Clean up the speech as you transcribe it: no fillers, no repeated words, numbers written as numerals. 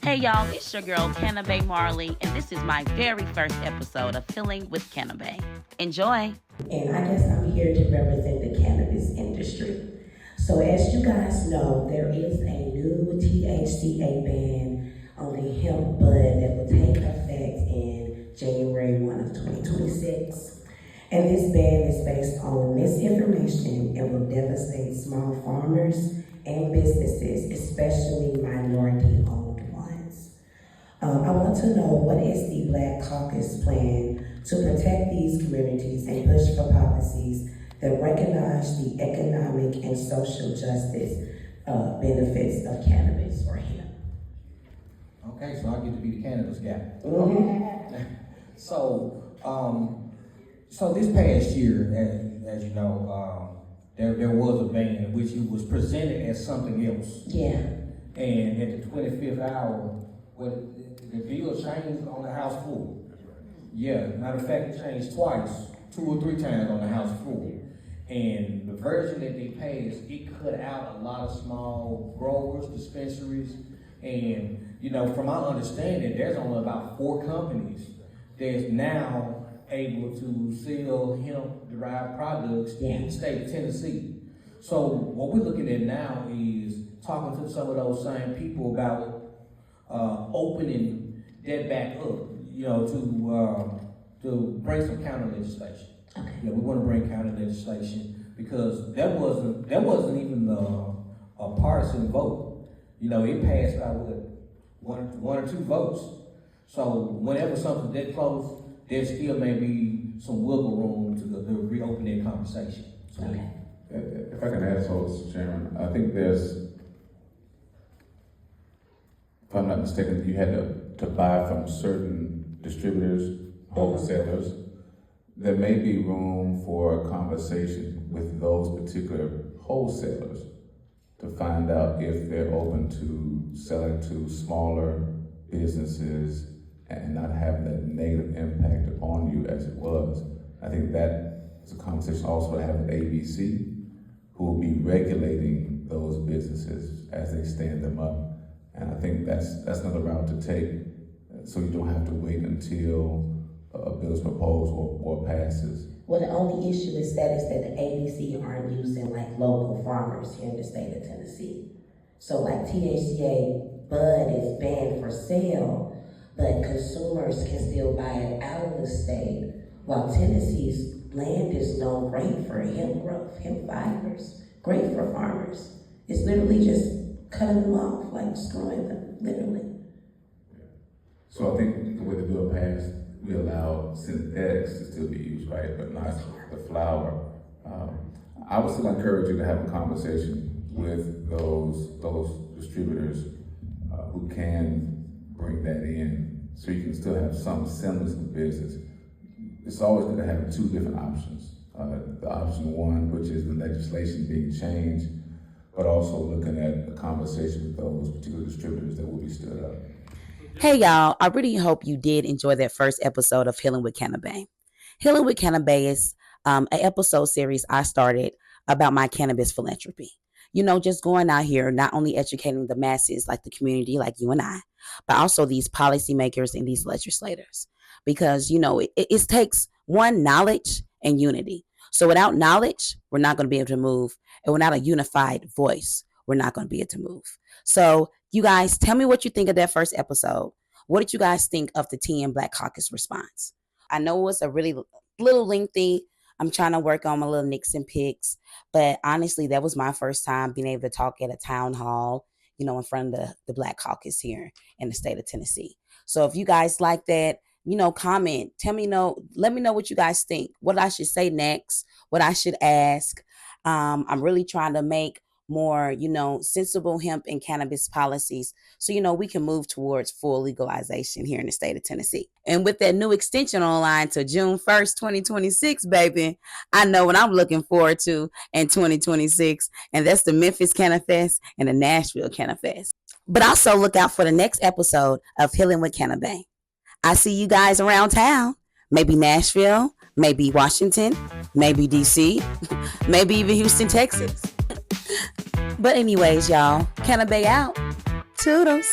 Hey y'all, it's your girl Cannabay Marley, and this is my very first episode of Healing with Cannabay. Enjoy! And I guess I'm here to represent the cannabis industry. So as you guys know, there is a new THCA ban on the hemp bud that will take effect in January 1 of 2026. And this ban is based on misinformation and will devastate small farmers and businesses, especially minority-owned ones. I want to know, what is the Black Caucus plan to protect these communities and push for policies that recognize the economic and social justice benefits of cannabis or hemp? Okay, so I get to be the cannabis guy. So this past year, as you know, there was a ban which it was presented as something else. Yeah. And at the 25th hour, the bill changed on the House floor. Yeah, matter of fact, it changed twice, 2 or 3 times on the House floor. And the version that they passed, it cut out a lot of small growers, dispensaries, and from my understanding, there's only about 4 companies that's now able to sell hemp-derived products in the state of Tennessee. So what we're looking at now is talking to some of those same people about opening that back up, to bring some counter legislation. Okay. Yeah, we want to bring counter legislation because that wasn't even a partisan vote. It passed by one or 2 votes. So whenever something's that close, there still may be some wiggle room to reopen that conversation. So, Okay. If I can add so, Mr. Chairman, I think there's, if I'm not mistaken, you had to buy from certain distributors, wholesalers. There may be room for a conversation with those particular wholesalers to find out if they're open to selling to smaller businesses and not having that negative impact upon you as it was. I think that is a conversation also to have with ABC, who will be regulating those businesses as they stand them up. And I think that's another route to take, so you don't have to wait until a bill is proposed or passes. Well, the only issue is that the ABC aren't using like local farmers here in the state of Tennessee. So like THCA bud is banned for sale, but consumers can still buy it out of the state, while Tennessee's land is known great for hemp growth, hemp fibers, great for farmers. It's literally just cutting them off, like destroying them, literally. So I think the way the bill passed, we allow synthetics to still be used, right, but not the flower. I would still encourage you to have a conversation with those distributors who can bring that in, so you can still have some semblance of business. It's always good to have 2 different options. The option 1, which is the legislation being changed, but also looking at a conversation with those particular distributors that will be stood up. Hey y'all, I really hope you did enjoy that first episode of Healing with Cannabay. Healing with Cannabay is an episode series I started about my cannabis philanthropy. Just going out here, not only educating the masses, like the community, like you and I, but also these policymakers and these legislators. Because, it takes one, knowledge and unity. So without knowledge, we're not going to be able to move. And without a unified voice, we're not going to be able to move. So you guys, tell me what you think of that first episode. What did you guys think of the TN Black Caucus response? I know it was a really little lengthy. I'm trying to work on my little Nixon picks. But honestly, that was my first time being able to talk at a town hall, in front of the Black Caucus here in the state of Tennessee. So if you guys like that, comment, tell me, let me know what you guys think, what I should say next, what I should ask. I'm really trying to make more, sensible hemp and cannabis policies so, we can move towards full legalization here in the state of Tennessee. And with that new extension online to June 1st, 2026, baby, I know what I'm looking forward to in 2026, and that's the Memphis Cannafest and the Nashville Cannafest. But also look out for the next episode of Healing with Cannabay. I see you guys around town, maybe Nashville, maybe Washington, maybe DC, maybe even Houston, Texas. But anyways, y'all, Cannabay out. Toodles.